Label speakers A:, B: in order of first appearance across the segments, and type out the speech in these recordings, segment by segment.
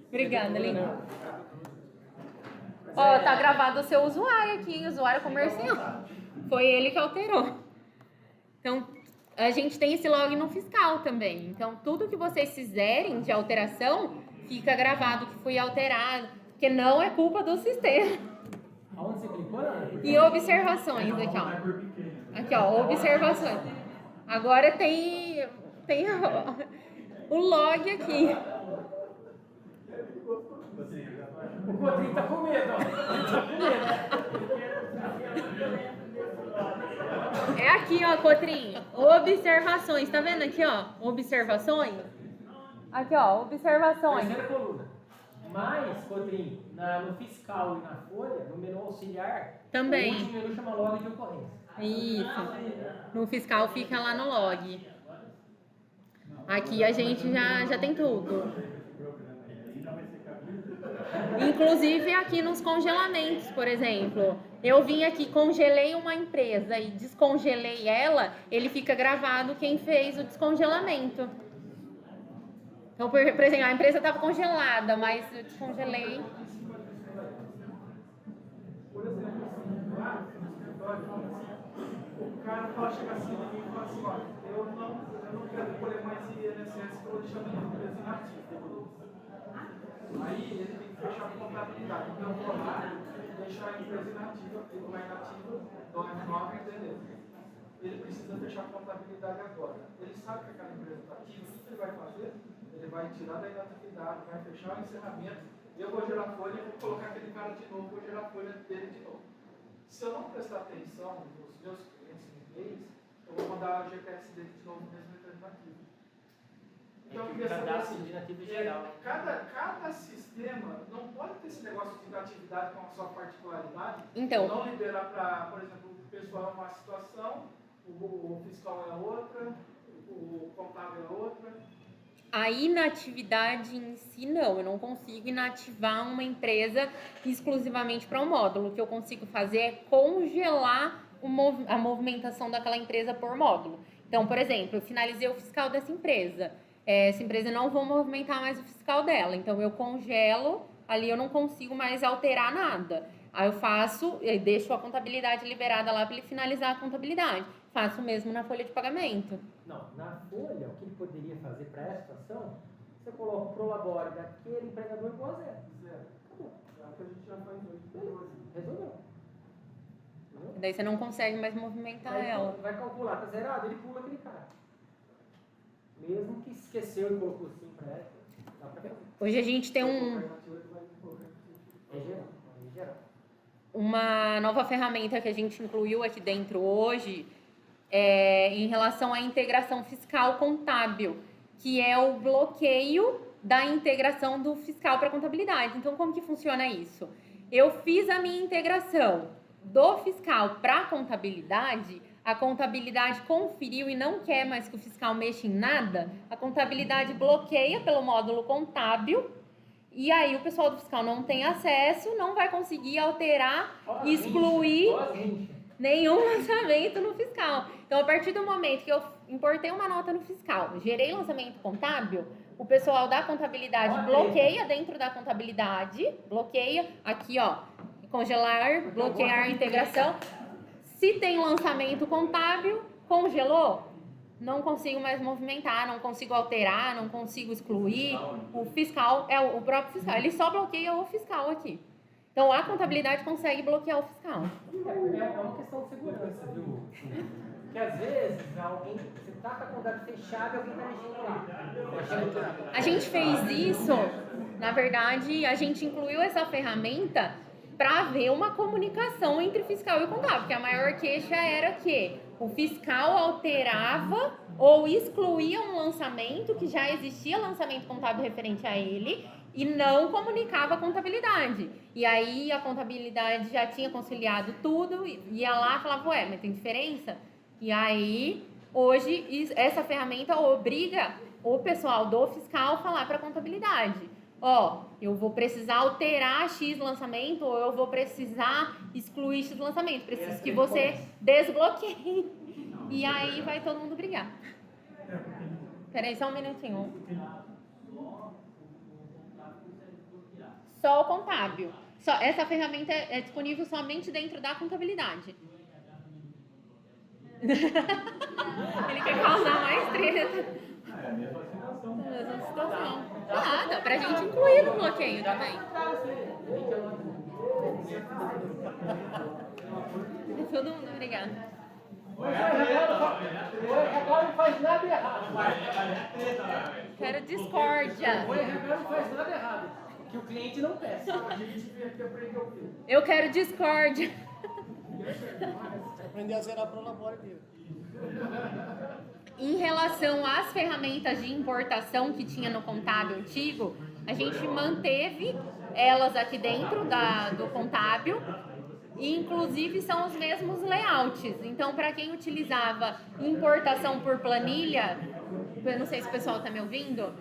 A: Obrigada, Lina. Ó, tá gravado o seu usuário aqui, usuário comercial. Foi ele que alterou. Então, a gente tem esse log no fiscal também. Então, tudo que vocês fizerem de alteração, fica gravado que foi alterado, porque não é culpa do sistema.
B: Aonde você clicou?
A: E observações aqui, ó. Aqui, ó, observações. Agora tem o log aqui.
B: O Cotrim tá com medo, ó. Ele tá com medo.
A: É aqui, ó, Cotrim. Observações. Tá vendo aqui, ó? Observações. Aqui, ó, observações.
B: Terceira coluna. Mas, Cotrim, no fiscal e na folha, no menu auxiliar,
A: Também.
B: o último menu chama log de ocorrência.
A: Isso. No fiscal fica lá no log. Aqui a gente já tem tudo. Inclusive aqui nos congelamentos, por exemplo. Eu vim aqui, congelei uma empresa e descongelei ela, ele fica gravado quem fez o descongelamento. Então, por exemplo, a empresa estava congelada, mas eu descongelei.
C: Por exemplo, o cara fala, chega assim e fala assim, olha, eu não quero colher mais INSS que eu vou deixar minha empresa inativa. Aí ele tem que fechar a contabilidade. Então eu vou lá, deixar a empresa inativa, ele vai inativa, dou F9, beleza. Ele precisa fechar a contabilidade agora. Ele sabe que aquela empresa está ativa, o que ele vai fazer? Ele vai tirar da inatividade, vai fechar o encerramento, eu vou gerar folha e vou colocar aquele cara de novo, vou gerar folha dele de novo. Se eu não prestar atenção nos meus clientes em inglês, eu vou mandar o GPS dele de novo mesmo alternativo. Então,
B: cadastro de nativo geral.
C: Cada sistema não pode ter esse negócio de atividade com a sua particularidade.
A: Então.
C: Não liberar para, por exemplo, o pessoal é uma situação, o fiscal é outra, o contábil é outra.
A: A inatividade em si, não. Eu não consigo inativar uma empresa exclusivamente para um módulo. O que eu consigo fazer é congelar a movimentação daquela empresa por módulo. Então, por exemplo, eu finalizei o fiscal dessa empresa. Essa empresa não vou movimentar mais o fiscal dela. Então, eu congelo, ali eu não consigo mais alterar nada. Aí eu deixo a contabilidade liberada lá para ele finalizar a contabilidade. Faço o mesmo na folha de pagamento.
B: Não, na folha, o que ele poderia fazer para essa situação, você coloca o prolabore daquele empregador igual a zero. Acabou.
C: Já que a gente já faz hoje.
B: Resolveu.
A: Daí você não consegue mais movimentar
B: Aí,
A: ela.
B: vai calcular, tá zerado, ele pula aquele cara. Mesmo que esqueceu e colocou assim para ela, dá para fazer.
A: Hoje a gente tem uma nova ferramenta que a gente incluiu aqui dentro hoje, em relação à integração fiscal contábil, que é o bloqueio da integração do fiscal para a contabilidade. Então, como que funciona isso? Eu fiz a minha integração do fiscal para a contabilidade conferiu e não quer mais que o fiscal mexa em nada, a contabilidade bloqueia pelo módulo contábil, e aí o pessoal do fiscal não tem acesso, não vai conseguir alterar, excluir nenhum lançamento no fiscal. Então, a partir do momento que eu importei uma nota no fiscal, gerei lançamento contábil, o pessoal da contabilidade bloqueia dentro da contabilidade, bloqueia aqui, ó, congelar, bloquear a integração. Se tem lançamento contábil, congelou, não consigo mais movimentar, não consigo alterar, não consigo excluir. O fiscal, o próprio fiscal, ele só bloqueia o fiscal aqui. Então, a contabilidade consegue bloquear o fiscal.
B: É uma questão de segurança, viu? Porque às vezes, você tá com a contabilidade fechada e alguém tá mexendo lá.
A: A gente fez isso, na verdade, a gente incluiu essa ferramenta para haver uma comunicação entre fiscal e contábil, porque a maior queixa era que o fiscal alterava ou excluía um lançamento que já existia lançamento contábil referente a ele e não comunicava a contabilidade. E aí a contabilidade já tinha conciliado tudo, ia lá e falava, ué, mas tem diferença? E aí, hoje, essa ferramenta obriga o pessoal do fiscal a falar para a contabilidade. Ó, eu vou precisar alterar X lançamento ou eu vou precisar excluir X lançamento. Preciso que você desbloqueie. E aí vai todo mundo brigar. Peraí, só um minutinho. Só o contábil. Essa ferramenta é disponível somente dentro da contabilidade. Ele quer causar mais treta.
C: É a mesma situação.
A: Mesma situação. Ah, dá pra gente incluir no bloqueio também. Todo mundo, obrigada.
B: O RH não faz nada errado.
A: Quero discórdia.
B: O RH não faz nada errado. Que o cliente não peça.
C: A gente vem aqui aprender o quê?
A: Eu quero discórdia.
D: Aprender a zerar pro labore dele.
A: Em relação às ferramentas de importação que tinha no contábil antigo, a gente manteve elas aqui dentro do contábil. E, inclusive, são os mesmos layouts. Então, para quem utilizava importação por planilha, eu não sei se o pessoal está me ouvindo,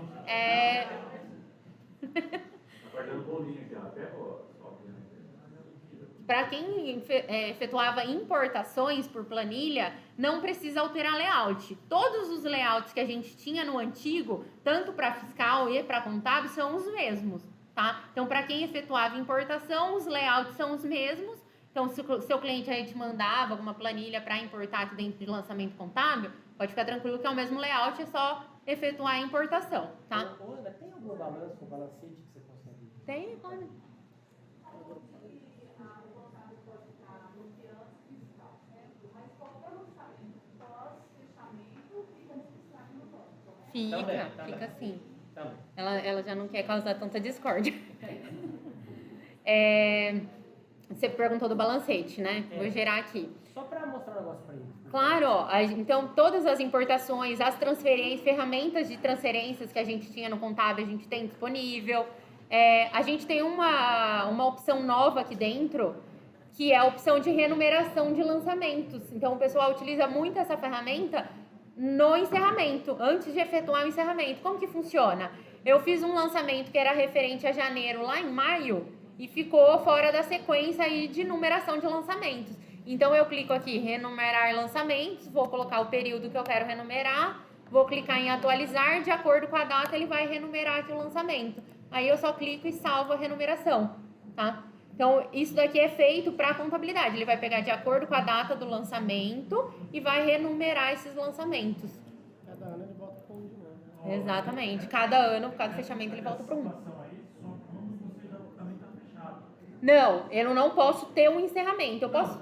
A: para quem efetuava importações por planilha, não precisa alterar layout. Todos os layouts que a gente tinha no antigo, tanto para fiscal e para contábil, são os mesmos, tá? Então, para quem efetuava importação, os layouts são os mesmos. Então, se o seu cliente aí te mandava alguma planilha para importar aqui dentro de lançamento contábil, pode ficar tranquilo que é o mesmo layout, é só efetuar a importação, tá?
B: Ana, tem algum balanço ou balancete que você consegue?
A: Tem, claro. Fica assim.
B: Também.
A: Ela já não quer causar tanta discórdia. Você perguntou do balancete, né? Vou gerar aqui.
B: Só para mostrar um negócio para eles.
A: Claro, ó, então todas as importações, as transferências, ferramentas de transferências que a gente tinha no contábil, a gente tem disponível. A gente tem uma opção nova aqui dentro, que é a opção de renumeração de lançamentos. Então o pessoal utiliza muito essa ferramenta no encerramento, antes de efetuar o encerramento. Como que funciona? Eu fiz um lançamento que era referente a janeiro lá em maio e ficou fora da sequência aí de numeração de lançamentos. Então eu clico aqui, renumerar lançamentos, vou colocar o período que eu quero renumerar, vou clicar em atualizar, de acordo com a data ele vai renumerar aqui o lançamento. Aí eu só clico e salvo a renumeração, tá? Então isso daqui é feito para a contabilidade, ele vai pegar de acordo com a data do lançamento e vai renumerar esses lançamentos.
D: Cada ano ele volta com um de novo.
A: Exatamente, cada ano, por causa do fechamento, ele volta para um. Não, eu não posso ter um encerramento, eu posso...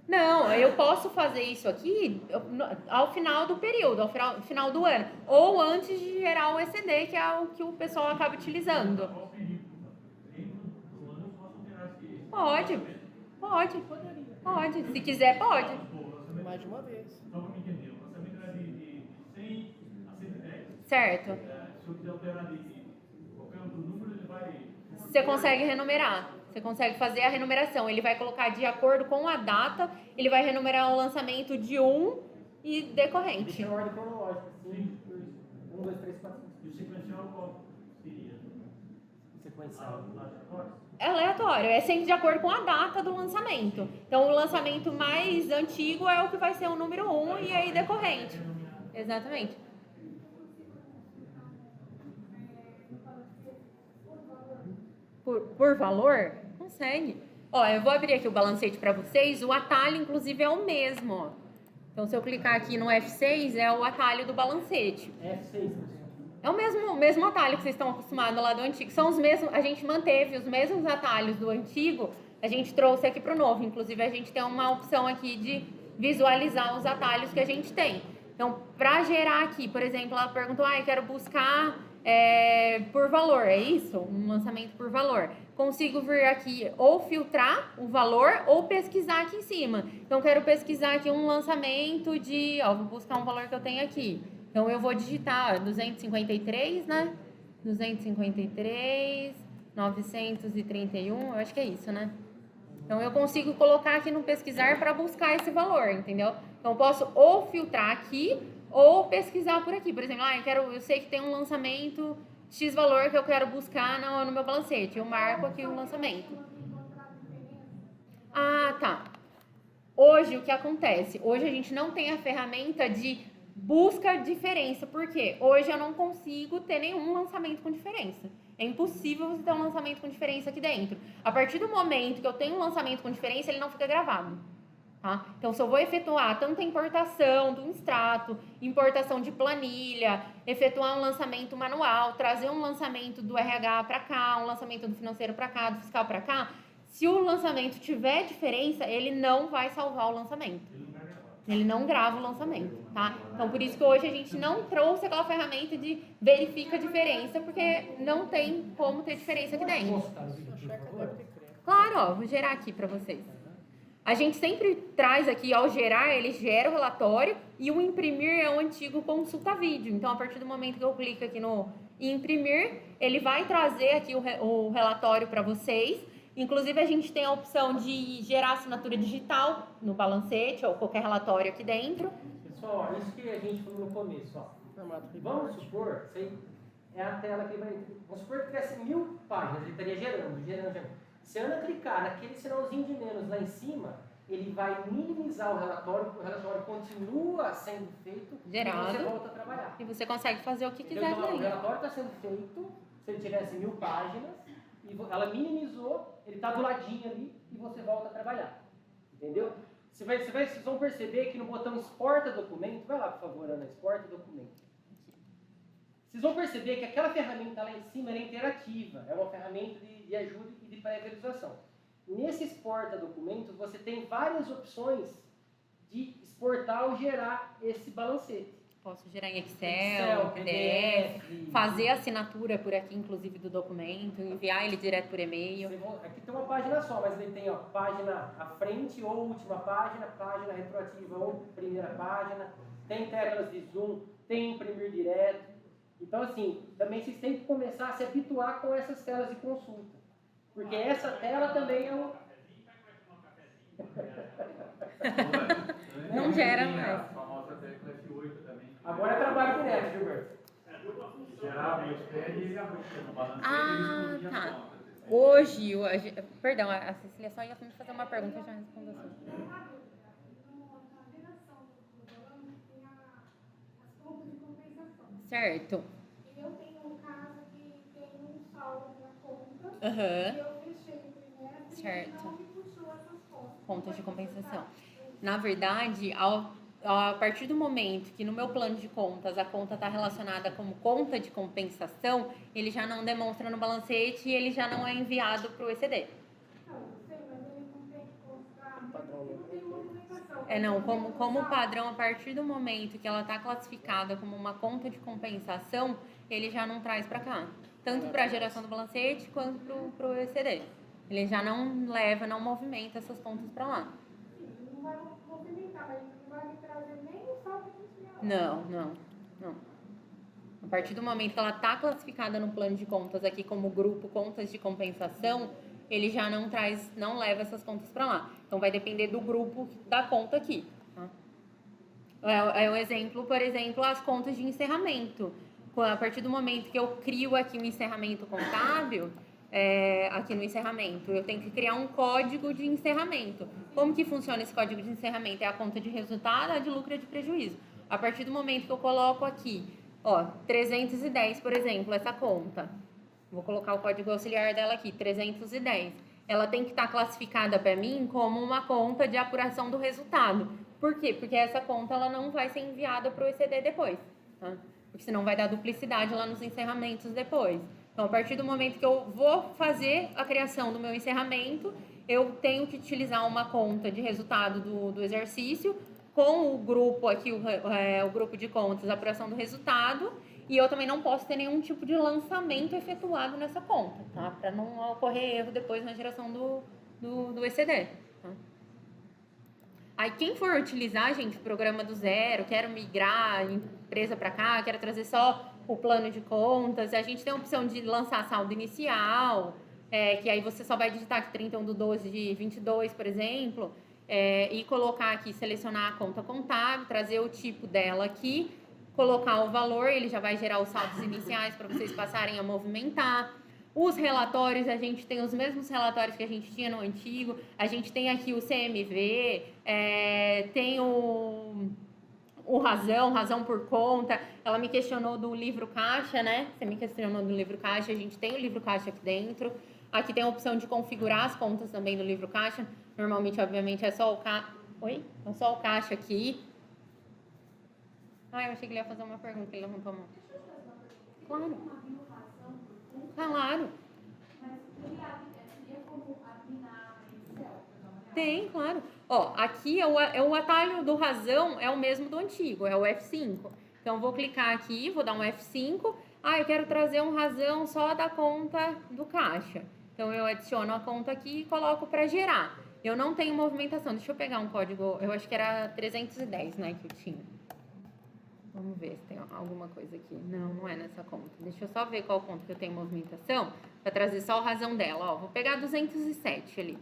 A: Não, eu posso fazer isso aqui ao final do período, ao final do ano. Ou antes de gerar o ECD, que é o que o pessoal acaba utilizando. Pode. Se quiser, pode.
D: Mais de uma vez.
A: Certo. Você consegue renumerar. Você consegue fazer a renumeração. Ele vai colocar de acordo com a data, ele vai renumerar o lançamento de um e decorrente.
B: Deixa em ordem cronológica, assim. 1, 2, 3, 4, 5.
C: E o sequencial qual seria?
B: Sequencial.
A: É aleatório, é sempre de acordo com a data do lançamento. Então, o lançamento mais antigo é o que vai ser o número 1 e aí decorrente. Exatamente. Por valor? Consegue. Ó, eu vou abrir aqui o balancete para vocês. O atalho, inclusive, é o mesmo. Ó. Então, se eu clicar aqui no F6, é o atalho do balancete.
B: F6,
A: é o mesmo atalho que vocês estão acostumados lá do antigo. São os mesmos, a gente manteve os mesmos atalhos do antigo, a gente trouxe aqui para o novo. Inclusive, a gente tem uma opção aqui de visualizar os atalhos que a gente tem. Então, para gerar aqui, por exemplo, ela perguntou, eu quero buscar por valor, é isso? Um lançamento por valor. Consigo vir aqui ou filtrar o valor ou pesquisar aqui em cima. Então, quero pesquisar aqui um lançamento de, vou buscar um valor que eu tenho aqui. Então, eu vou digitar 253, né? 253, 931, eu acho que é isso, né? Então, eu consigo colocar aqui no pesquisar para buscar esse valor, entendeu? Então, eu posso ou filtrar aqui ou pesquisar por aqui. Por exemplo, eu sei que tem um lançamento X valor que eu quero buscar no meu balancete. Eu marco aqui o lançamento. Ah, tá. Hoje, o que acontece? Hoje a gente não tem a ferramenta de busca diferença. Por quê? Hoje eu não consigo ter nenhum lançamento com diferença. É impossível você ter um lançamento com diferença aqui dentro. A partir do momento que eu tenho um lançamento com diferença, ele não fica gravado. Tá? Então, se eu vou efetuar tanta importação do extrato, importação de planilha, efetuar um lançamento manual, trazer um lançamento do RH para cá, um lançamento do financeiro para cá, do fiscal para cá, se o lançamento tiver diferença, ele não vai salvar o lançamento. Ele não grava o lançamento, tá? Então, por isso que hoje a gente não trouxe aquela ferramenta de verifica a diferença, porque não tem como ter diferença aqui dentro. Claro, ó, vou gerar aqui para vocês. A gente sempre traz aqui, ao gerar, ele gera o relatório e o imprimir é o antigo consulta vídeo. Então, a partir do momento que eu clico aqui no imprimir, ele vai trazer aqui o relatório para vocês. Inclusive, a gente tem a opção de gerar assinatura digital no balancete ou qualquer relatório aqui dentro.
B: Pessoal, isso que a gente falou no começo, ó. Vamos supor, isso aí é a tela que vai... Vamos supor que tivesse 1000 páginas, ele estaria gerando. Se a Ana clicar naquele sinalzinho de menos lá em cima, ele vai minimizar o relatório continua sendo feito
A: gerado,
B: e você volta a trabalhar.
A: E você consegue fazer o que quiser.
B: Então, o relatório está sendo feito, se ele tivesse 1000 páginas, e ela minimizou, ele está do ladinho ali e você volta a trabalhar. Entendeu? Vocês vão perceber que no botão exporta documento, vai lá por favor, Ana, exporta documento. Vocês vão perceber que aquela ferramenta lá em cima é interativa, é uma ferramenta de ajuda e de pré-visualização. Nesse exporta documentos, você tem várias opções de exportar ou gerar esse balancete.
A: Posso gerar em Excel, PDF, fazer a assinatura por aqui, inclusive, do documento, enviar ele direto por e-mail.
B: Aqui tem uma página só, mas ele tem ó, página à frente ou última página, página retroativa ou primeira página, tem teclas de zoom, tem imprimir direto. Então, assim, também vocês têm que começar a se habituar com essas telas de consulta. Porque essa tela também é um...
A: Não gera mais.
B: Agora é trabalho direto, Gilberto.
A: Tá. Hoje, perdão, a Cecília só ia me fazer uma pergunta, eu já respondo assim. Certo.
E: Eu tenho um caso que tem um saldo na conta.
A: Aham.
E: E eu fechei o trimestre
A: Certo.
E: e não me puxou essas contas.
A: Contas de compensação. Na verdade, a partir do momento que no meu plano de contas a conta está relacionada como conta de compensação, ele já não demonstra no balancete e ele já não é enviado para o ECD.
E: Não, sei, mas ele não tem que constar, não tem movimentação.
A: Não, como padrão, a partir do momento que ela está classificada como uma conta de compensação, ele já não traz para cá. Tanto para a geração do balancete quanto para o ECD. Ele já não leva, não movimenta essas contas para lá.
E: Sim, não vai movimentar, mas não vai me trazer nem o saldo inicial.
A: Não. A partir do momento que ela está classificada no plano de contas aqui como grupo contas de compensação, ele já não traz, não leva essas contas para lá. Então vai depender do grupo da conta aqui. Tá? É um exemplo, por exemplo, as contas de encerramento. A partir do momento que eu crio aqui um encerramento contábil, aqui no encerramento, eu tenho que criar um código de encerramento. Como que funciona esse código de encerramento? É a conta de resultado, a de lucro e a de prejuízo. A partir do momento que eu coloco aqui, ó, 310, por exemplo, essa conta. Vou colocar o código auxiliar dela aqui, 310. Ela tem que estar classificada para mim como uma conta de apuração do resultado. Por quê? Porque essa conta ela não vai ser enviada para o ECD depois, tá? Porque senão vai dar duplicidade lá nos encerramentos depois. Então, a partir do momento que eu vou fazer a criação do meu encerramento, eu tenho que utilizar uma conta de resultado do exercício com o grupo aqui, o grupo de contas, apuração do resultado, e eu também não posso ter nenhum tipo de lançamento efetuado nessa conta, tá? Para não ocorrer erro depois na geração do ECD. Tá? Aí, quem for utilizar, gente, o programa do zero, quero migrar a empresa para cá, quero trazer só o plano de contas, a gente tem a opção de lançar saldo inicial, que aí você só vai digitar aqui 31/12/22, por exemplo, e colocar aqui, selecionar a conta contábil, trazer o tipo dela aqui, colocar o valor, ele já vai gerar os saldos iniciais para vocês passarem a movimentar. Os relatórios, a gente tem os mesmos relatórios que a gente tinha no antigo. A gente tem aqui o CMV, tem o razão por conta. Ela me questionou do livro caixa, né? Você me questionou do livro caixa. A gente tem o livro caixa aqui dentro. Aqui tem a opção de configurar as contas também do livro caixa. Normalmente, obviamente, é só o É só o caixa aqui. Eu achei que ele ia fazer uma pergunta, ele levantou a mão. Claro. Claro. Tem, claro. Ó, aqui é o atalho do razão, é o mesmo do antigo, é o F5. Então, vou clicar aqui, vou dar um F5. Eu quero trazer um razão só da conta do caixa. Então, eu adiciono a conta aqui e coloco para gerar. Eu não tenho movimentação. Deixa eu pegar um código, eu acho que era 310, né, que eu tinha. Vamos ver se tem alguma coisa aqui. Não é nessa conta. Deixa eu só ver qual conta que eu tenho movimentação, para trazer só a razão dela. Ó, vou pegar 207 ali.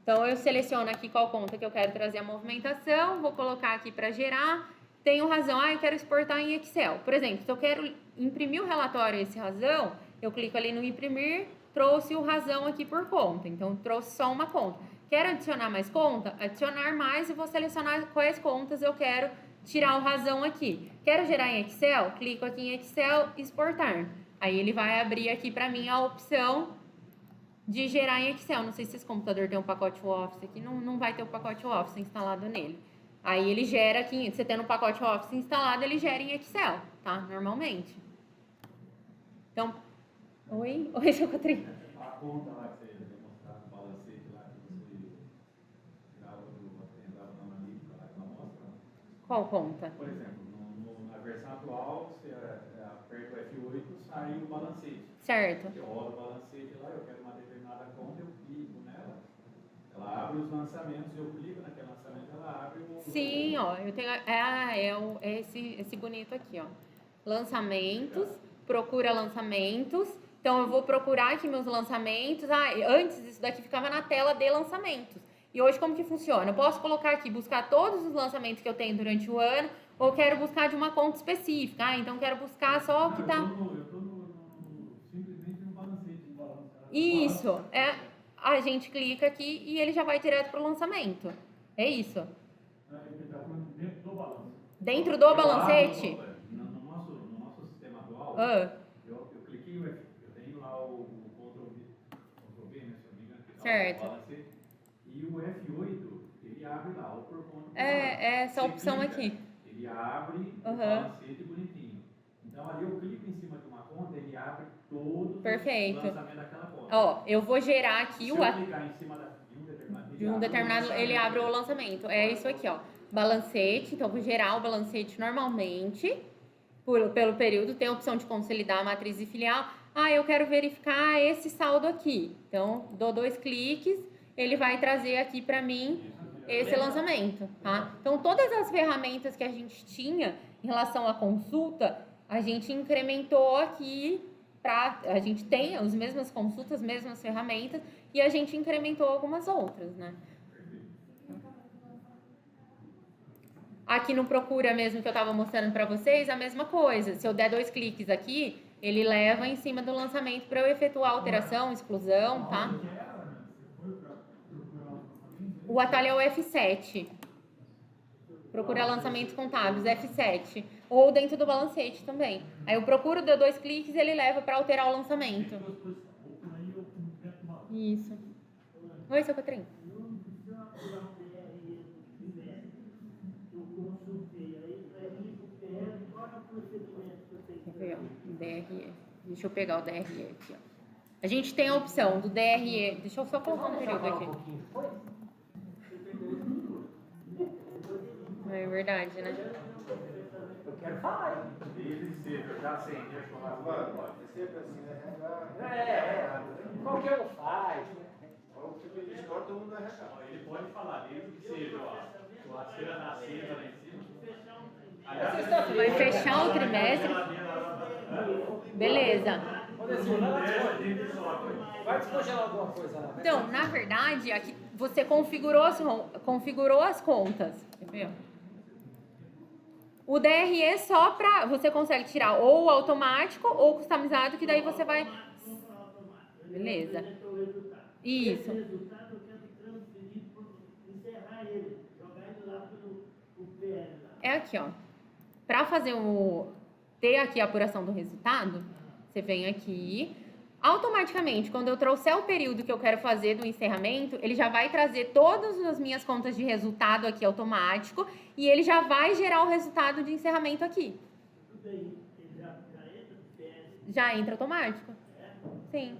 A: Então, eu seleciono aqui qual conta que eu quero trazer a movimentação, vou colocar aqui para gerar. Tenho razão, eu quero exportar em Excel. Por exemplo, se eu quero imprimir o relatório esse razão, eu clico ali no imprimir, trouxe o razão aqui por conta. Então, trouxe só uma conta. Quero adicionar mais conta? Adicionar mais e vou selecionar quais contas eu quero tirar o razão aqui. Quero gerar em Excel? Clico aqui em Excel, exportar. Aí ele vai abrir aqui para mim a opção de gerar em Excel. Não sei se esse computador tem um pacote Office aqui, não vai ter o pacote Office instalado nele. Aí ele gera aqui, você tendo o pacote Office instalado, ele gera em Excel, tá? Normalmente. Então, oi, seu Cotrim.
F: A conta lá que você demonstrava, o balancete lá que você entrava na analítica lá que ela mostra.
A: Qual conta?
F: Por exemplo, na versão atual, você aperta o F8, sai o balancete.
A: Certo.
F: Eu rodo o balancete lá, eu quero uma determinada conta, eu clico nela, ela abre os lançamentos, eu clico naquele lançamento, ela abre o...
A: Sim, ó, eu tenho... é esse bonito aqui, ó. Lançamentos, procura lançamentos. Então, eu vou procurar aqui meus lançamentos. Antes isso daqui ficava na tela de lançamentos. E hoje como que funciona? Eu posso colocar aqui, buscar todos os lançamentos que eu tenho durante o ano, ou quero buscar de uma conta específica. Então, quero buscar só o que tá...
F: simplesmente no balancete.
A: Isso, a gente clica aqui e ele já vai direto para o lançamento. É isso.
F: Dentro do balancete.
A: Dentro do balancete?
F: No nosso sistema atual, eu cliquei no F, eu tenho lá o Ctrl V, né, se eu não me engano, que
A: certo.
F: O balancete, e o F8, ele abre lá, o por conta.
A: Essa opção
F: clica,
A: aqui.
F: Ele abre o balancete bonitinho. Então ali eu clico em cima de uma conta, ele abre todos os lançamentos daquela conta.
A: Ó, eu vou gerar aqui
F: se eu clicar em cima
A: de um determinado, ele abre o lançamento. É isso aqui, ó. Balancete, então vou gerar o balancete normalmente, pelo período, tem a opção de consolidar a matriz e filial. Eu quero verificar esse saldo aqui. Então, dou 2 cliques, ele vai trazer aqui para mim esse lançamento, tá? Então, todas as ferramentas que a gente tinha em relação à consulta, a gente incrementou aqui a gente tem as mesmas consultas, as mesmas ferramentas, e a gente incrementou algumas outras, né? Aqui no Procura mesmo, que eu estava mostrando para vocês, a mesma coisa. Se eu der 2 cliques aqui, ele leva em cima do lançamento para eu efetuar alteração, exclusão, tá? O atalho é o F7. Procura lançamentos contábeis, F7. Ou dentro do balancete também. Aí eu procuro, dou 2 cliques e ele leva para alterar o lançamento. Isso. Oi, seu Catrinho. DRE. Deixa eu pegar o DRE aqui, ó. A gente tem a opção do DRE. Deixa eu só colocar um período aqui. É verdade, né?
B: Eu quero falar.
F: Eu já acendi a churrasca.
C: É sempre assim, né?
B: Qualquer um faz.
C: O tipo de história todo mundo vai arrancar.
F: Ele pode falar, desde que seja a churrasqueira na acesa lá em cima.
A: Vai fechar o trimestre. Beleza.
B: Vai descongelar alguma coisa lá.
A: Então, na verdade, aqui você configurou as contas. Quer ver? O DRE só para... Você consegue tirar ou automático ou customizado, que daí você vai... Beleza.
G: O resultado.
A: Isso.
G: Esse resultado eu quero transferir, encerrar ele, jogar ele lá pro PL. Lá.
A: É aqui, ó. Para fazer ter aqui a apuração do resultado, você vem aqui. Automaticamente, quando eu trouxer o período que eu quero fazer do encerramento, ele já vai trazer todas as minhas contas de resultado aqui automático e ele já vai gerar o resultado de encerramento aqui.
G: Tudo bem, ele já entra no PL.
A: Já entra automático. Sim.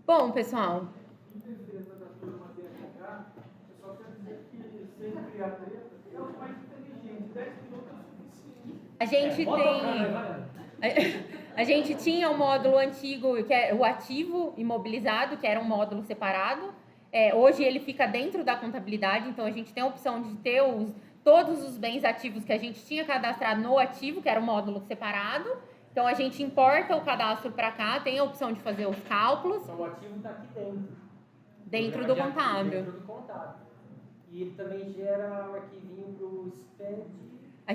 A: Bom, pessoal.
C: Em defesa da turma DRH, eu só quero dizer que sem criar treta, é o mais inteligente. 10 minutos é suficiente.
A: A gente tem. A gente tinha um módulo antigo, que é o ativo imobilizado, que era um módulo separado. Hoje ele fica dentro da contabilidade, então a gente tem a opção de ter todos os bens ativos que a gente tinha cadastrado no ativo, que era um módulo separado. Então a gente importa o cadastro para cá, tem a opção de fazer os cálculos.
B: Então o ativo está aqui dentro.
A: Dentro do contábil.
B: Dentro do contábil. E ele também gera um arquivinho para o SPED.
A: A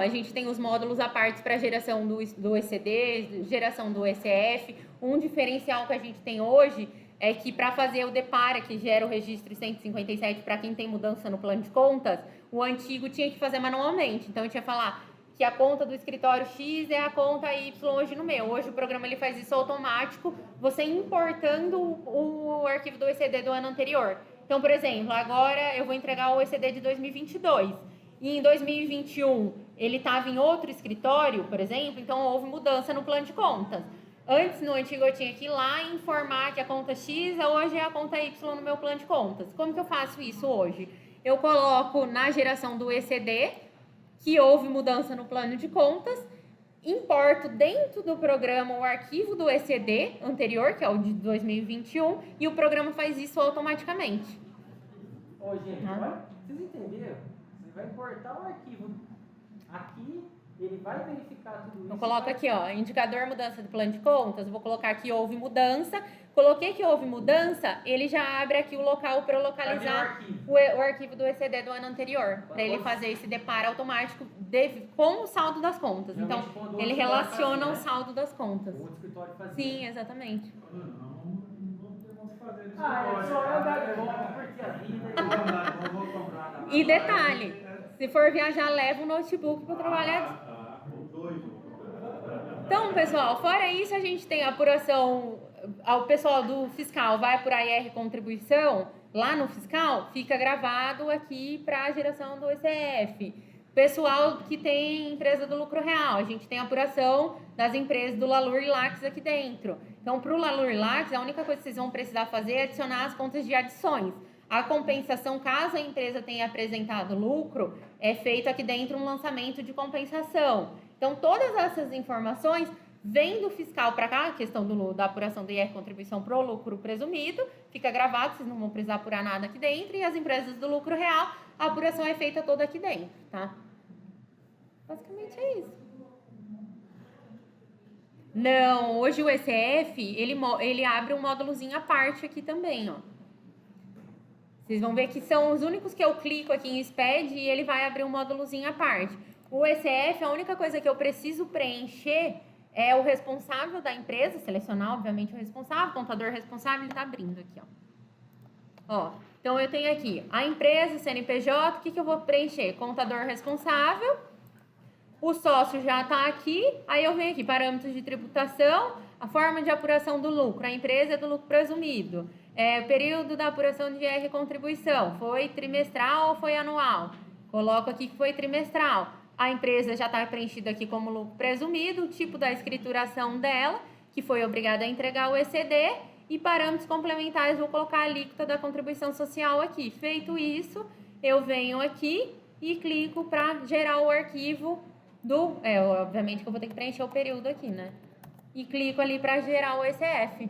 A: gente tem os módulos à parte para geração do ECD, geração do ECF. Um diferencial que a gente tem hoje é que para fazer o DEPARA, que gera o registro 157 para quem tem mudança no plano de contas, o antigo tinha que fazer manualmente. Então, eu tinha que falar que a conta do escritório X é a conta Y hoje no meu. Hoje o programa ele faz isso automático, você importando o arquivo do ECD do ano anterior. Então, por exemplo, agora eu vou entregar o ECD de 2022. E em 2021 ele estava em outro escritório, por exemplo, então houve mudança no plano de contas. Antes, no antigo, eu tinha que ir lá e informar que a conta X hoje é a conta Y no meu plano de contas. Como que eu faço isso hoje? Eu coloco na geração do ECD que houve mudança no plano de contas, importo dentro do programa o arquivo do ECD anterior, que é o de 2021, e o programa faz isso automaticamente.
B: Ô, gente, vocês entenderam? Você vai importar o arquivo aqui, ele vai verificar tudo isso.
A: Eu coloco aqui, ó, indicador mudança do plano de contas, vou colocar que houve mudança. Coloquei que houve mudança, ele já abre aqui o local para eu localizar o arquivo do ECD do ano anterior, para ele fazer esse deparo automático com o saldo das contas. Então, ele relaciona o saldo das contas.
B: O outro escritório fazia.
A: Sim, exatamente.
C: Não temos que fazer isso.
B: É só andar de volta, porque a vida...
C: Não vou comprar.
A: E detalhe, se for viajar, leva o notebook para trabalhar. Então, pessoal, fora isso, a gente tem a apuração, o pessoal do fiscal vai apurar IR contribuição, lá no fiscal, fica gravado aqui para a geração do ECF. Pessoal que tem empresa do lucro real, a gente tem a apuração das empresas do Lalur e Lax aqui dentro. Então, para o Lalur e Lax, a única coisa que vocês vão precisar fazer é adicionar as contas de adições. A compensação, caso a empresa tenha apresentado lucro, é feito aqui dentro um lançamento de compensação. Então, todas essas informações vêm do fiscal para cá, a questão da apuração do IR contribuição para o lucro presumido, fica gravado, vocês não vão precisar apurar nada aqui dentro, e as empresas do lucro real, a apuração é feita toda aqui dentro, tá? Basicamente é isso. Não, hoje o ECF, ele abre um módulozinho à parte aqui também, ó. Vocês vão ver que são os únicos que eu clico aqui em SPED e ele vai abrir um módulozinho à parte. O ECF, a única coisa que eu preciso preencher é o responsável da empresa, selecionar, obviamente, o responsável, contador responsável, ele está abrindo aqui, ó. Então, eu tenho aqui a empresa, CNPJ, o que eu vou preencher? Contador responsável, o sócio já está aqui, aí eu venho aqui, parâmetros de tributação, a forma de apuração do lucro, a empresa é do lucro presumido, o período da apuração de IR contribuição, foi trimestral ou foi anual? Coloco aqui que foi trimestral. A empresa já está preenchida aqui como lucro presumido, o tipo da escrituração dela, que foi obrigada a entregar o ECD, e parâmetros complementares, vou colocar a alíquota da contribuição social aqui. Feito isso, eu venho aqui e clico para gerar o arquivo do... obviamente que eu vou ter que preencher o período aqui, né? E clico ali para gerar o ECF,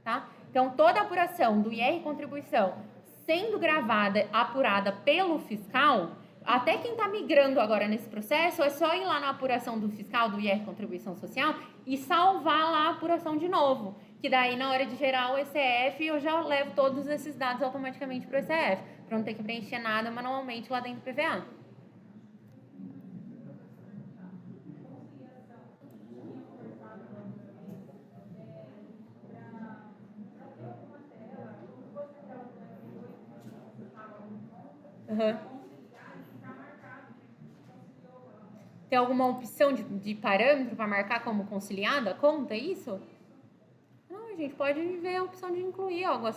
A: tá? Então, toda a apuração do IR contribuição sendo gravada, apurada pelo fiscal, até quem está migrando agora nesse processo, é só ir lá na apuração do fiscal, do IR contribuição social, e salvar lá a apuração de novo. Que daí, na hora de gerar o ECF, eu já levo todos esses dados automaticamente para o ECF, para não ter que preencher nada manualmente lá dentro do PVA. Aham. Tem alguma opção de parâmetro para marcar como conciliada a conta, é isso? Não, a gente pode ver a opção de incluir algo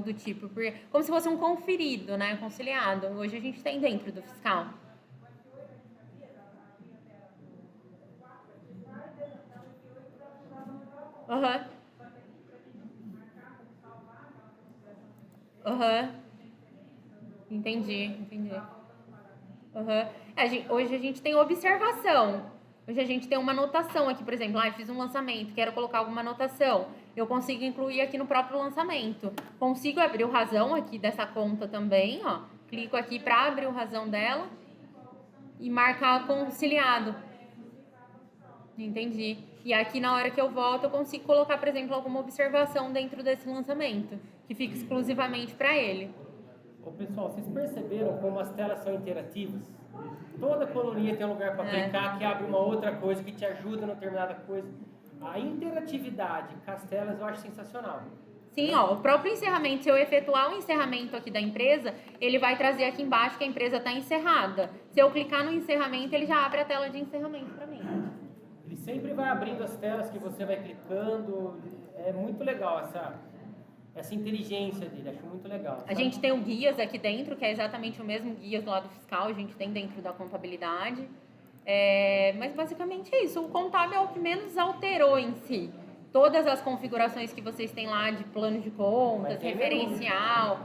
A: do tipo, porque, como se fosse um conferido, né? Conciliado. Hoje a gente tem dentro do fiscal. Aham. Aham. Entendi. Aham. Hoje a gente tem observação. Hoje a gente tem uma anotação aqui, por exemplo, fiz um lançamento, quero colocar alguma anotação. Eu consigo incluir aqui no próprio lançamento. Consigo abrir o razão aqui dessa conta também, ó. Clico aqui para abrir o razão dela e marcar conciliado. Entendi. E aqui na hora que eu volto, eu consigo colocar, por exemplo, alguma observação dentro desse lançamento, que fica exclusivamente para ele.
B: Ô, pessoal, vocês perceberam como as telas são interativas? Toda coluninha tem um lugar para clicar, que abre uma outra coisa, que te ajuda em determinada coisa. A interatividade com as telas eu acho sensacional.
A: Sim, ó, o próprio encerramento, se eu efetuar o encerramento aqui da empresa, ele vai trazer aqui embaixo que a empresa está encerrada. Se eu clicar no encerramento, ele já abre a tela de encerramento para mim.
B: Ele sempre vai abrindo as telas que você vai clicando. É muito legal essa inteligência dele, acho muito legal.
A: A gente tem o guias aqui dentro, que é exatamente o mesmo guias do lado fiscal, a gente tem dentro da contabilidade. Mas basicamente é isso, o contábil é o que menos alterou em si. Todas as configurações que vocês têm lá de plano de contas, referencial,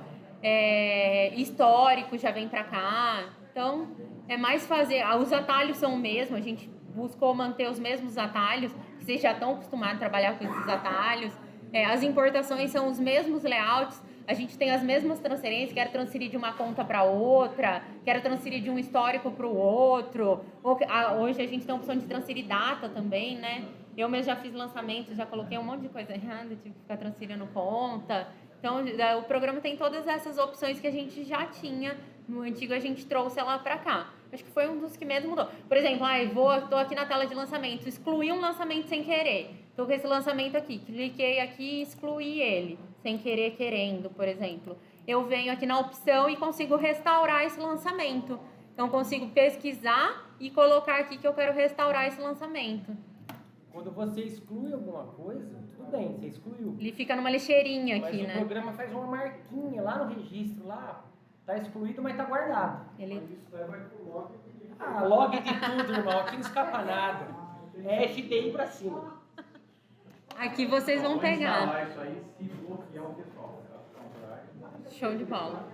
A: histórico já vem para cá. Então, é mais fazer... Os atalhos são o mesmo, a gente buscou manter os mesmos atalhos, que vocês já estão acostumados a trabalhar com esses atalhos. As importações são os mesmos layouts, a gente tem as mesmas transferências, quero transferir de uma conta para outra, quero transferir de um histórico para o outro. Hoje a gente tem a opção de transferir data também, né? Eu mesmo já fiz lançamento, já coloquei um monte de coisa errada, tive que ficar transferindo conta. Então, o programa tem todas essas opções que a gente já tinha. No antigo, a gente trouxe ela para cá. Acho que foi um dos que mesmo mudou. Por exemplo, tô aqui na tela de lançamento, excluí um lançamento sem querer. Estou com esse lançamento aqui, cliquei aqui e excluí ele, sem querer, querendo, por exemplo. Eu venho aqui na opção e consigo restaurar esse lançamento. Então, consigo pesquisar e colocar aqui que eu quero restaurar esse lançamento.
B: Quando você exclui alguma coisa, tudo bem, você excluiu.
A: Ele fica numa lixeirinha aqui,
B: mas
A: né?
B: Mas o programa faz uma marquinha lá no registro, lá, tá excluído, mas tá guardado. Log de tudo, irmão, aqui não escapa nada. É FDI pra cima.
A: Aqui vocês vão pegar.
F: Isso aí, se for fiel ao pessoal.
A: Show de bola.